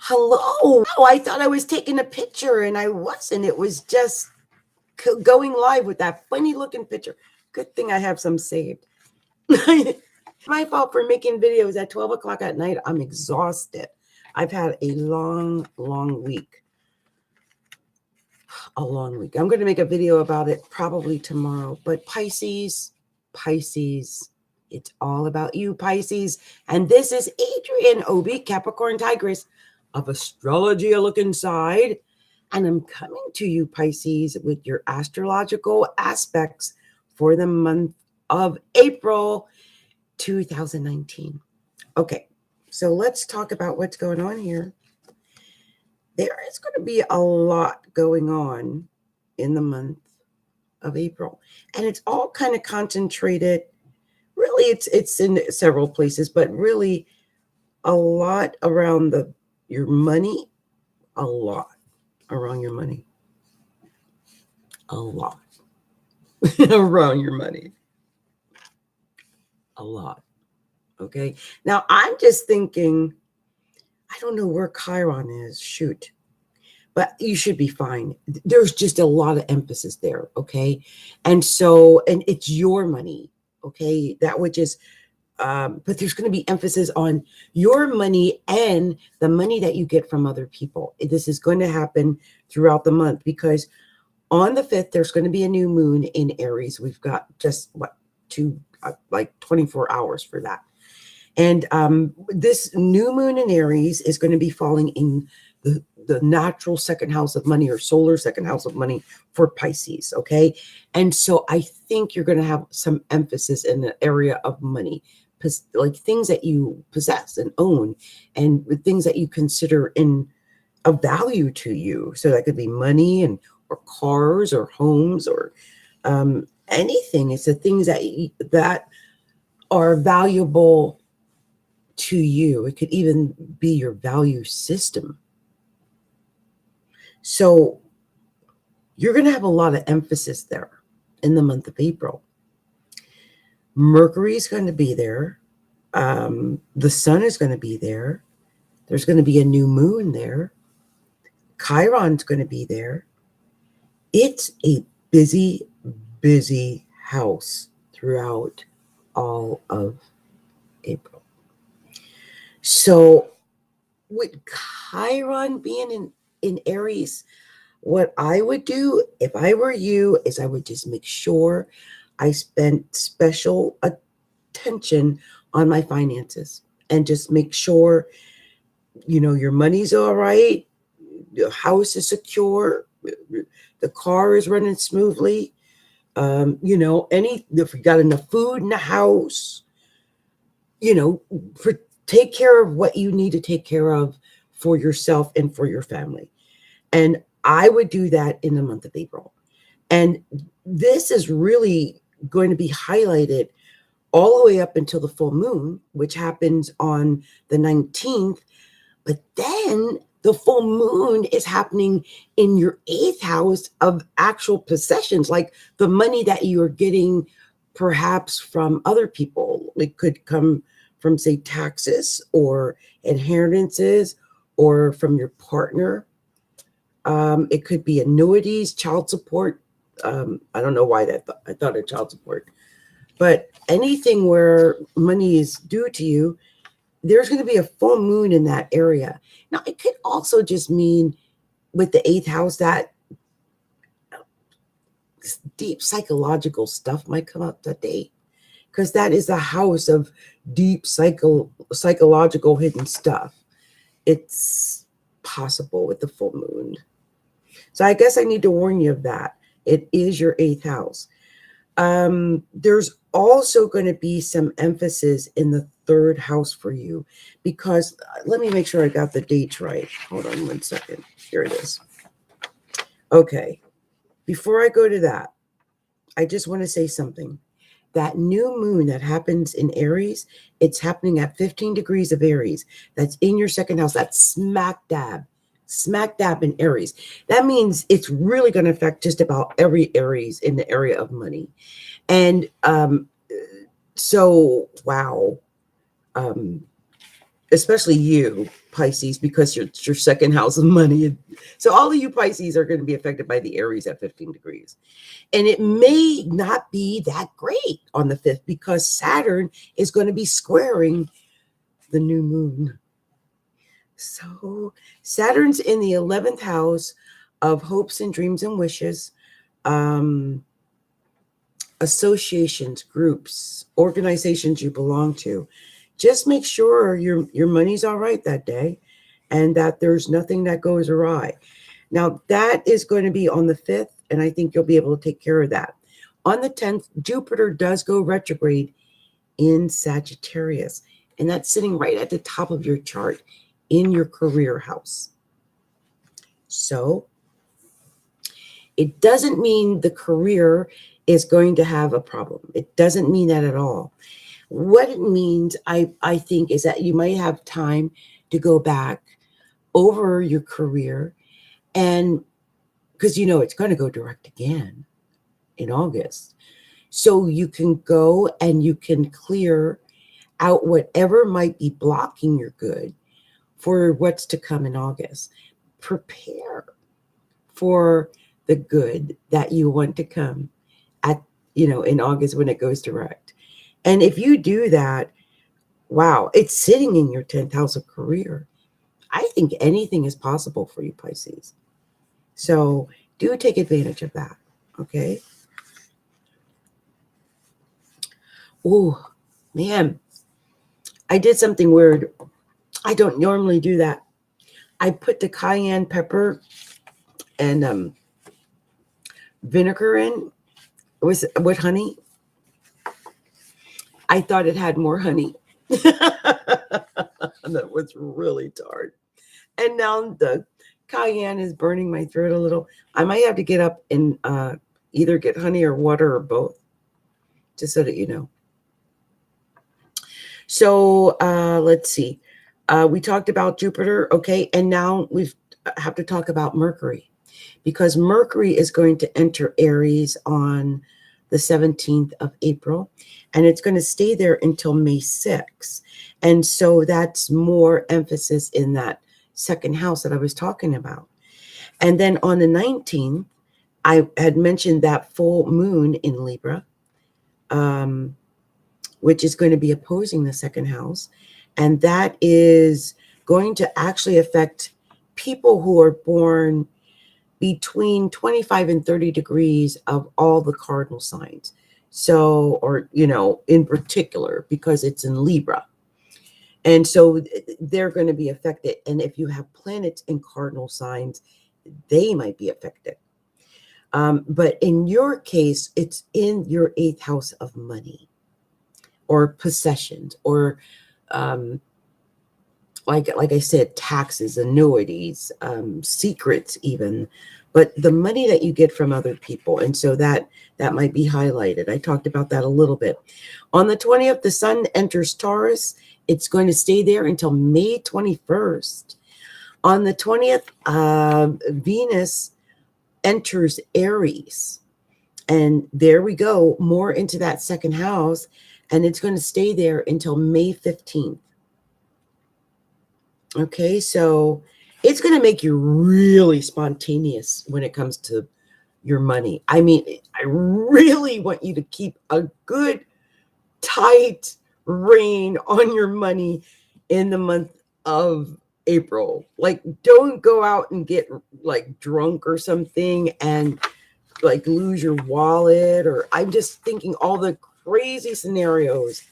Hello. Oh, I thought I was taking a picture and I wasn't. It was just going live with that funny looking picture. Good thing I have some saved. My fault for making videos at 12 o'clock at night. I'm exhausted. I've had a long week. A long week. I'm going to make a video about it probably tomorrow. But Pisces, it's all about you, Pisces. And this is Adrienne Obey, Capricorntigress of Astrology, a look inside. And I'm coming to you, Pisces, with your astrological aspects for the month of April 2019. Okay, so let's talk about what's going on here. There is going to be a lot going on in the month of April. And it's all kind of concentrated. Really, it's in several places, but really a lot around your money. A lot around your money. A lot around your money. A lot. Okay. Now, I'm just thinking, I don't know where Chiron is. Shoot. But you should be fine. There's just a lot of emphasis there. Okay. And it's your money. Okay. That would just, but there's going to be emphasis on your money and the money that you get from other people. This is going to happen throughout the month because on the 5th, there's going to be a new moon in Aries. We've got just like 24 hours for that. And this new moon in Aries is going to be falling in the natural second house of money or solar second house of money for Pisces. Okay. And so I think you're going to have some emphasis in the area of money, like things that you possess and own and things that you consider of value to you. So that could be money or cars or homes or anything. It's the things that are valuable to you. It could even be your value system. So you're going to have a lot of emphasis there in the month of April. Mercury is going to be there. The sun is going to be there. There's going to be a new moon there. Chiron's going to be there. It's a busy house throughout all of April. So with Chiron being in Aries, what I would do if I were you is I would just make sure I spent special attention on my finances and just make sure, your money's all right. The house is secure. The car is running smoothly. If you got enough food in the house, take care of what you need to take care of for yourself and for your family. And I would do that in the month of April. And this is really going to be highlighted all the way up until the full moon, which happens on the 19th. But then the full moon is happening in your 8th house of actual possessions, like the money that you are getting perhaps from other people. It could come from, say, taxes or inheritances or from your partner. It could be annuities, child support. I don't know why I thought of child support. But anything where money is due to you, there's going to be a full moon in that area. Now, it could also just mean with the 8th house that deep psychological stuff might come up that day, because that is the house of deep psychological hidden stuff. It's possible with the full moon. So I guess I need to warn you of that. It is your 8th house. There's also going to be some emphasis in the 3rd house for you, because let me make sure I got the dates right. Hold on 1 second. Here it is. Okay. Before I go to that, I just want to say something. That new moon that happens in Aries, it's happening at 15 degrees of Aries. That's in your 2nd house. That's smack dab in Aries. That means it's really going to affect just about every Aries in the area of money. And so, wow. Especially you, Pisces, because it's your second house of money. So all of you Pisces are going to be affected by the Aries at 15 degrees. And it may not be that great on the 5th because Saturn is going to be squaring the new moon. So Saturn's in the 11th house of hopes and dreams and wishes, associations, groups, organizations you belong to. Just make sure your money's all right that day and that there's nothing that goes awry. Now, that is going to be on the 5th, and I think you'll be able to take care of that. On the 10th, Jupiter does go retrograde in Sagittarius, and that's sitting right at the top of your chart in your career house. So it doesn't mean the career is going to have a problem. It doesn't mean that at all. What it means, I think, is that you might have time to go back over your career, and because you know it's going to go direct again in August. So you can go and you can clear out whatever might be blocking your good for what's to come in August. Prepare for the good that you want to come at, in August when it goes direct. And if you do that, wow, it's sitting in your 10th house of career. I think anything is possible for you, Pisces. So do take advantage of that, okay? Oh, man, I did something weird. I don't normally do that. I put the cayenne pepper and vinegar in with honey. I thought it had more honey. That was really tart. And now the cayenne is burning my throat a little. I might have to get up and either get honey or water or both, just so that you know. So let's see. We talked about Jupiter, okay, and now we have to talk about Mercury, because Mercury is going to enter Aries on the 17th of April, and it's going to stay there until May 6th. And so that's more emphasis in that second house that I was talking about. And then on the 19th, I had mentioned that full moon in Libra, which is going to be opposing the second house. And that is going to actually affect people who are born between 25 and 30 degrees of all the cardinal signs. So, or, in particular, because it's in Libra. And so they're going to be affected. And if you have planets in cardinal signs, they might be affected. But in your case, it's in your 8th house of money or possessions or, like I said, taxes, annuities, secrets even, but the money that you get from other people. And so that might be highlighted. I talked about that a little bit. On the 20th, the sun enters Taurus. It's going to stay there until May 21st. On the 20th, Venus enters Aries. And there we go, more into that second house. And it's going to stay there until May 15th. Okay, so it's going to make you really spontaneous when it comes to your money. I mean, I really want you to keep a good, tight rein on your money in the month of April. Like, don't go out and get like drunk or something and like lose your wallet, or I'm just thinking all the crazy scenarios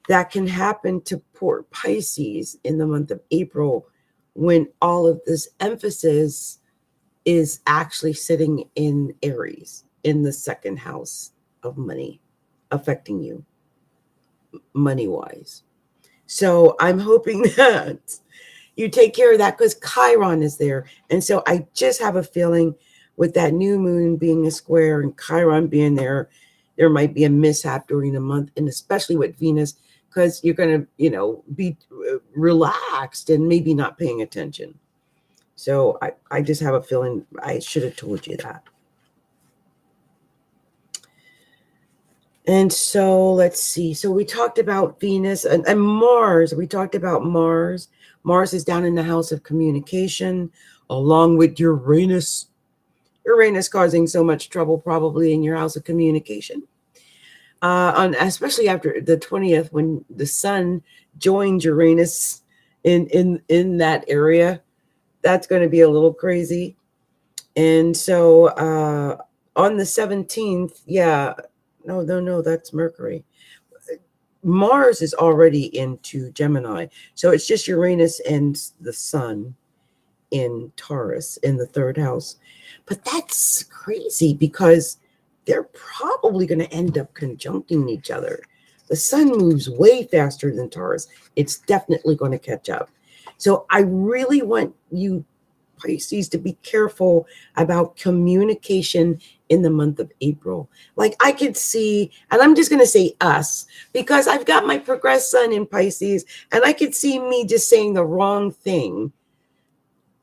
that can happen to poor Pisces in the month of April when all of this emphasis is actually sitting in Aries in the second house of money, affecting you money-wise. So I'm hoping that you take care of that because Chiron is there. And so I just have a feeling with that new moon being a square and Chiron being there, there might be a mishap during the month, and especially with Venus, because you're going to, be relaxed and maybe not paying attention. So I just have a feeling I should have told you that. And so let's see. So we talked about Venus and Mars. We talked about Mars. Mars is down in the house of communication, along with Uranus. Uranus causing so much trouble probably in your house of communication. Especially after the 20th, when the sun joins Uranus in that area, that's going to be a little crazy. And so on the 17th, yeah, no, that's Mercury. Mars is already into Gemini. So it's just Uranus and the sun in Taurus in the third house. But that's crazy because they're probably going to end up conjuncting each other. The sun moves way faster than Taurus. It's definitely going to catch up. So I really want you Pisces to be careful about communication in the month of April. Like I could see, and I'm just going to say us, because I've got my progressed sun in Pisces, and I could see me just saying the wrong thing,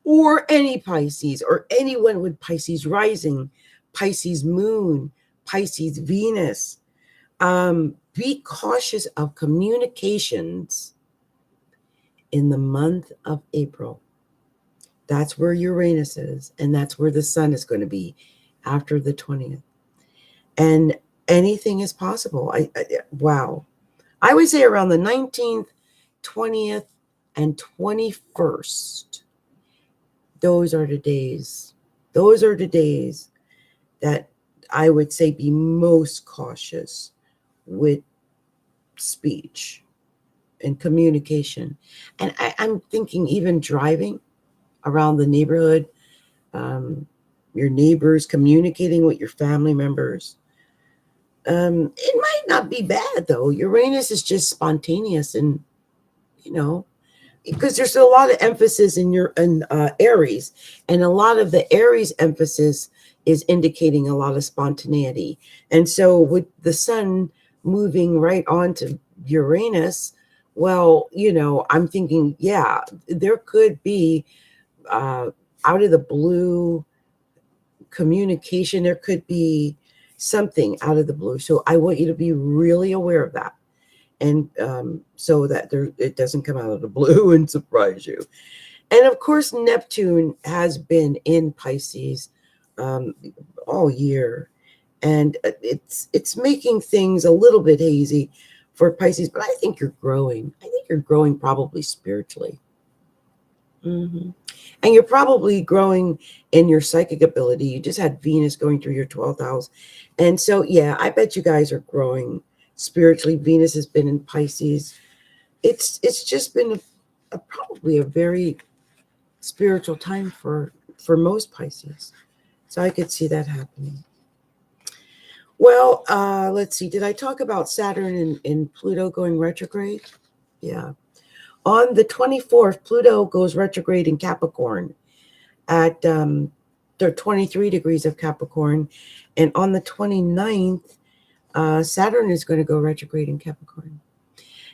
or any Pisces, or anyone with Pisces rising, Pisces moon, Pisces Venus. Be cautious of communications in the month of April. That's where Uranus is, and that's where the sun is going to be after the 20th. And anything is possible. Wow. I would say around the 19th, 20th, and 21st. Those are the days. Those are the days that I would say be most cautious with speech and communication. And I'm thinking even driving around the neighborhood, your neighbors, communicating with your family members. It might not be bad though. Uranus is just spontaneous, and because there's a lot of emphasis in Aries, and a lot of the Aries emphasis is indicating a lot of spontaneity. And so with the sun moving right onto Uranus, well, I'm thinking, yeah, there could be out of the blue communication. There could be something out of the blue. So I want you to be really aware of that. And so that it doesn't come out of the blue and surprise you. And of course, Neptune has been in Pisces all year. And it's making things a little bit hazy for Pisces. But I think you're growing. I think you're growing probably spiritually. Mm-hmm. And you're probably growing in your psychic ability. You just had Venus going through your 12th house. And so, yeah, I bet you guys are growing spiritually. Venus has been in Pisces. It's just been probably a very spiritual time for most Pisces. So I could see that happening. Well, let's see. Did I talk about Saturn and Pluto going retrograde? Yeah. On the 24th, Pluto goes retrograde in Capricorn at 23 degrees of Capricorn. And on the 29th, Saturn is going to go retrograde in Capricorn.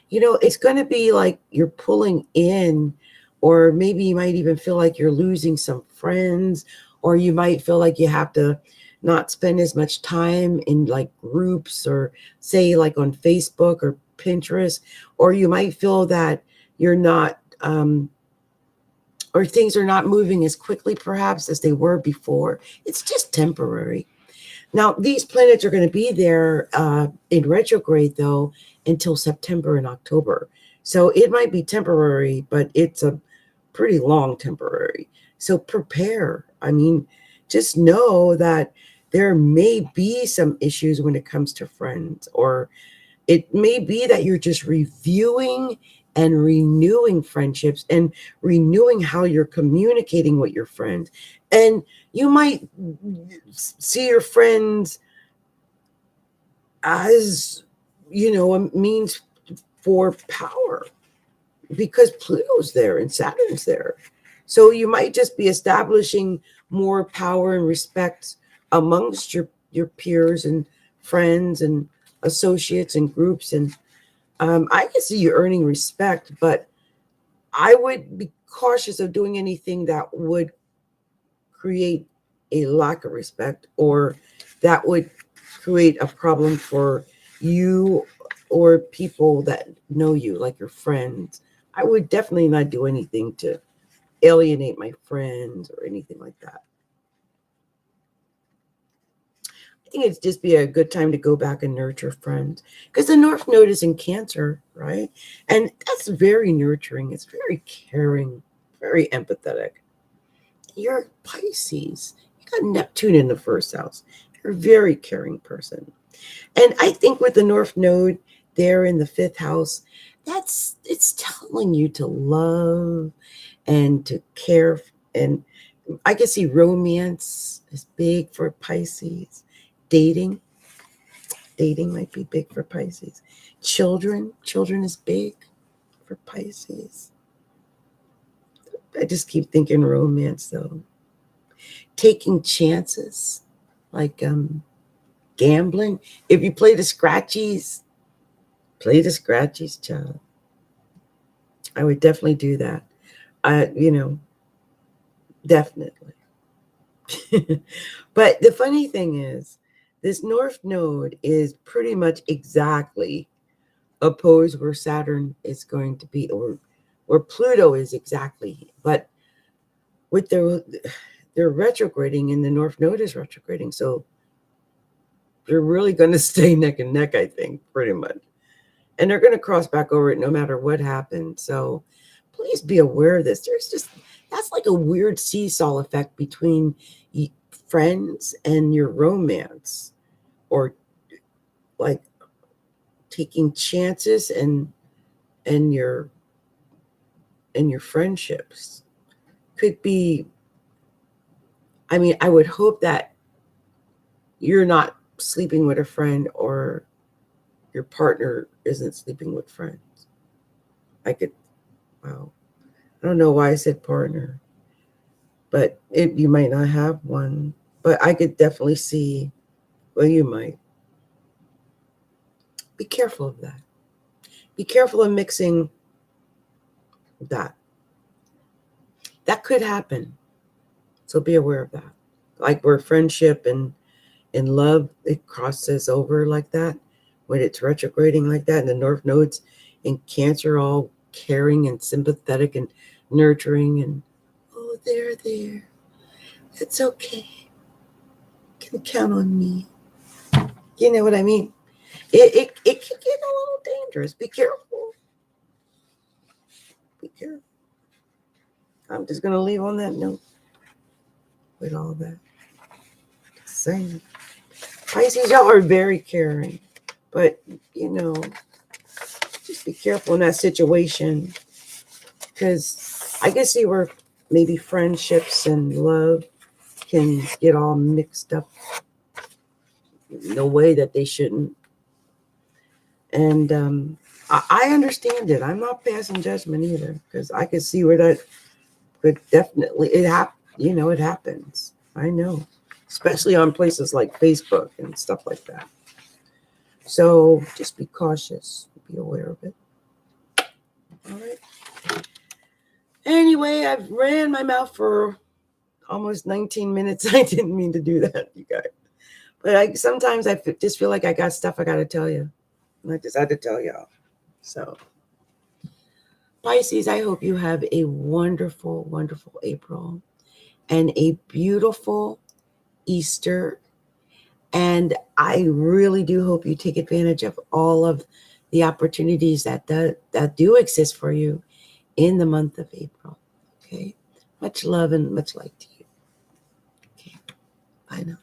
It's going to be like you're pulling in, or maybe you might even feel like you're losing some friends, or you might feel like you have to not spend as much time in like groups, or say like on Facebook or Pinterest, or you might feel that you're not, or things are not moving as quickly perhaps as they were before. It's just temporary. Now, these planets are going to be there in retrograde, though, until September and October. So it might be temporary, but it's a pretty long temporary. So prepare. I mean, just know that there may be some issues when it comes to friends, or it may be that you're just reviewing and renewing friendships and renewing how you're communicating with your friends. And you might see your friends as, a means for power, because Pluto's there and Saturn's there. So you might just be establishing more power and respect amongst your peers and friends and associates and groups. And I can see you earning respect, but I would be cautious of doing anything that would create a lack of respect, or that would create a problem for you or people that know you, like your friends. I would definitely not do anything to alienate my friends or anything like that. I think it'd just be a good time to go back and nurture friends, because the North Node is in Cancer, right? And that's very nurturing. It's very caring, very empathetic. You're Pisces. You got Neptune in the first house. You're a very caring person. And I think with the North Node there in the fifth house, it's telling you to love and to care. And I can see romance is big for Pisces. Dating might be big for Pisces. Children is big for Pisces. I just keep thinking romance though. Taking chances, like gambling. If you play the scratchies, child. I would definitely do that. Definitely. But the funny thing is, this North Node is pretty much exactly opposed where Saturn is going to be, or where Pluto is exactly. But with they're retrograding, and the North Node is retrograding, so they're really going to stay neck and neck, I think, pretty much. And they're going to cross back over it no matter what happens. So please be aware of this. That's like a weird seesaw effect between friends and your romance, or like taking chances and your friendships. Could be, I mean, I would hope that you're not sleeping with a friend, or your partner isn't sleeping with friends. Wow. I don't know why I said partner, but you might not have one. But I could definitely see, well, you might. Be careful of that. Be careful of mixing that. That could happen. So be aware of that. Like where friendship and love, it crosses over like that, when it's retrograding like that, and the North Nodes in Cancer, all caring and sympathetic and nurturing, and oh, they're there. It's okay. You can count on me. You know what I mean? It can get a little dangerous. Be careful. Be careful. I'm just going to leave on that note with all that. Just saying. Pisces, y'all are very caring. But, just be careful in that situation. Because I can see where maybe friendships and love can get all mixed up in a way that they shouldn't. And I understand it. I'm not passing judgment either, because I could see where that could definitely, it happens. I know, especially on places like Facebook and stuff like that. So just be cautious, be aware of it. All right. Anyway, I've ran my mouth for almost 19 minutes. I didn't mean to do that, you guys. But sometimes I just feel like I got stuff I got to tell you. And I just had to tell y'all. So, Pisces, I hope you have a wonderful, wonderful April and a beautiful Easter. And I really do hope you take advantage of all of the opportunities that do exist for you in the month of April. Okay. Much love and much light to you. Okay. Bye now.